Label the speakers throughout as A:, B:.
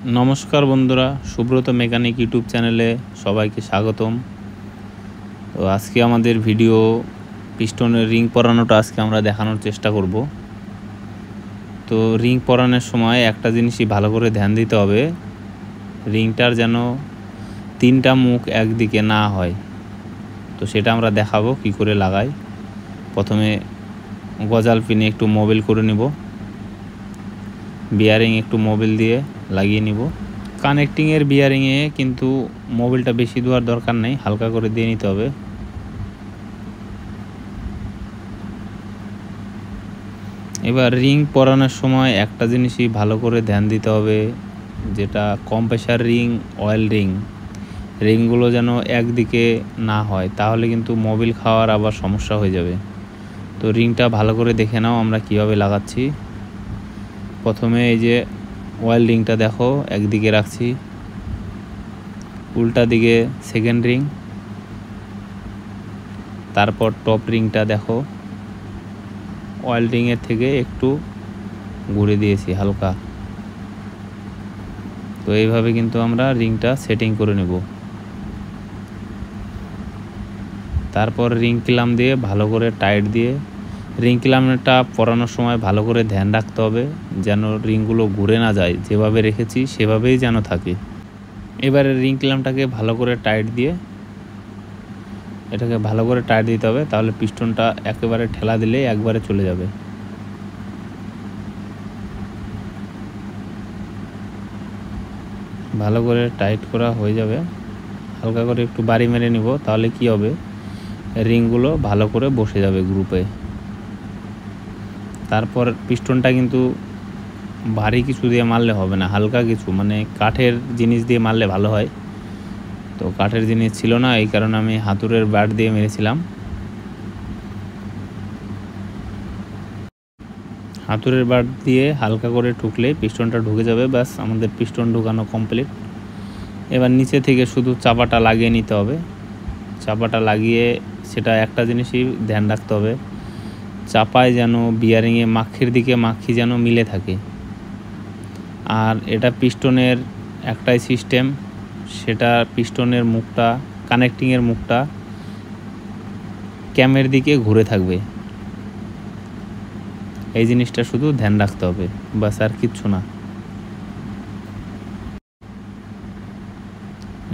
A: নমস্কার বন্ধুরা, Subrata mechanic YouTube চ্যানেলে সবাইকে স্বাগতম। তো আজকে আমাদের ভিডিও পিস্টনের রিং পরানোটা আজকে আমরা দেখানোর চেষ্টা করব। তো রিং পরানোর সময় একটা জিনিসই ভালো করে ধ্যান দিতে হবে, রিংটার যেন তিনটা মুখ একদিকে না হয়। তো সেটা আমরা দেখাবো কি করে লাগাই। প্রথমে গজাল পিনে একটু মোবিল করে নিব, বিয়ারিং একটু মোবিল দিয়ে লাগিয়ে নিব। কানেক্টিংয়ের বিয়ারিংয়ে কিন্তু মোবিলটা বেশি দেওয়ার দরকার নেই, হালকা করে দিয়ে নিতে হবে। এবার রিং পরানোর সময় একটা জিনিসই ভালো করে ধ্যান দিতে হবে, যেটা কম্প্রেসার রিং, অয়েল রিংগুলো যেন একদিকে না হয়, তাহলে কিন্তু মোবিল খাওয়ার আবার সমস্যা হয়ে যাবে। তো রিংটা ভালো করে দেখে নাও আমরা কিভাবে লাগাচ্ছি। প্রথমে এই যে অয়েল রিংটা দেখো একদিকে রাখছি, উল্টা দিকে সেকেন্ড রিং, তারপর টপ রিংটা দেখো অয়েল রিংয়ের থেকে একটু ঘুরে দিয়েছি হালকা। তো এইভাবে কিন্তু আমরা রিংটা সেটিং করে নেব। তারপর রিং ক্ল্যাম্প দিয়ে ভালো করে টাইট দিয়ে, রিং ক্ল্যাম্পটা পরানোর সময় ভালো করে ধ্যান রাখতে হবে যেন রিংগুলো ঘুরে না যায়, যেভাবে রেখেছি সেভাবেই যেন থাকে। এবারে রিং ক্ল্যাম্পটাকে ভালো করে টাইট দিয়ে, এটাকে ভালো করে টাইট দিতে হবে, তাহলে পিস্টনটা একেবারে ঠেলা দিলে একবারে চলে যাবে। ভালো করে টাইট করা হয়ে যাবে, হালকা করে একটু বাড়ি মেরে নিব, তাহলে কি হবে, রিংগুলো ভালো করে বসে যাবে গ্রুপে। তারপর পিস্টনটা কিন্তু ভারী কিছু দিয়ে মারলে হবে না, হালকা কিছু মানে কাঠের জিনিস দিয়ে মারলে ভালো হয়। তো কাঠের জিনিস ছিল না, এই কারণে আমি হাতুড়ের ব্যাট দিয়ে মেরেছিলাম। হাতুড়ের ব্যাট দিয়ে হালকা করে ঠুকলে পিস্টনটা ঢুকে যাবে, ব্যাস আমাদের পিস্টন ঢুকানো কমপ্লিট। এবার নিচে থেকে শুধু চাপাটা লাগিয়ে নিতে হবে। চাপাটা লাগিয়ে সেটা একটা জিনিসই ধ্যান রাখতে হবে, চাপায় যেন বিয়ারিংয়ে মাখির দিকে মাখি যেন মিলে থাকে। আর এটা পিস্টনের একটাই সিস্টেম, সেটা পিস্টনের মুখটা, কানেক্টিংয়ের মুখটা ক্যামের দিকে ঘুরে থাকবে। এই জিনিসটা শুধু ধ্যান রাখতে হবে, বাস আর কিচ্ছু না।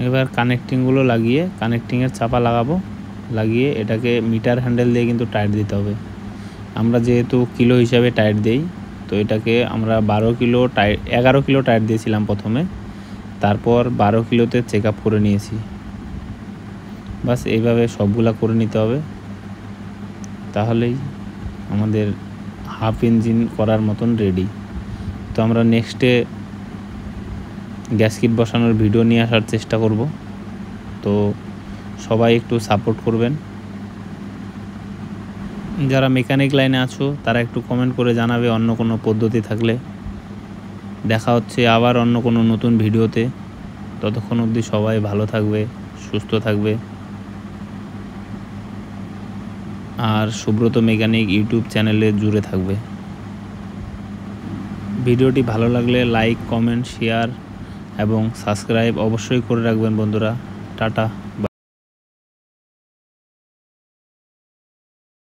A: এবার কানেক্টিংগুলো লাগিয়ে, কানেক্টিংয়ের চাপা লাগাবো, লাগিয়ে এটাকে মিটার হ্যান্ডেল দিয়ে কিন্তু টাইট দিতে হবে। আমরা যেহেতু কিলো হিসাবে টাইট দেই, তো এটাকে আমরা 11 কিলো টাইট দিয়েছিলাম প্রথমে, তারপর 12 কিলোতে চেক আপ করে নিয়েছি। বাস এইভাবে সবগুলা করে নিতে হবে, তাহলেই আমাদের হাফ ইঞ্জিন করার মতন রেডি। তো আমরা নেক্সটে গ্যাসকিট বসানোর ভিডিও নিয়ে আসার চেষ্টা করব। তো সবাই একটু সাপোর্ট করবেন। যারা মেকানিক লাইনে আছো তারা একটু কমেন্ট করে জানাবে অন্য কোনো পদ্ধতি থাকলে। দেখা হচ্ছে আবার অন্য কোনো নতুন ভিডিওতে। ততক্ষণ অবধি সবাই ভালো থাকবে, সুস্থ থাকবে, আর সুব্রত মেকানিক ইউটিউব চ্যানেলে জুড়ে থাকবে। ভিডিওটি ভালো লাগলে লাইক, কমেন্ট, শেয়ার এবং সাবস্ক্রাইব অবশ্যই করে রাখবেন বন্ধুরা। টাটা।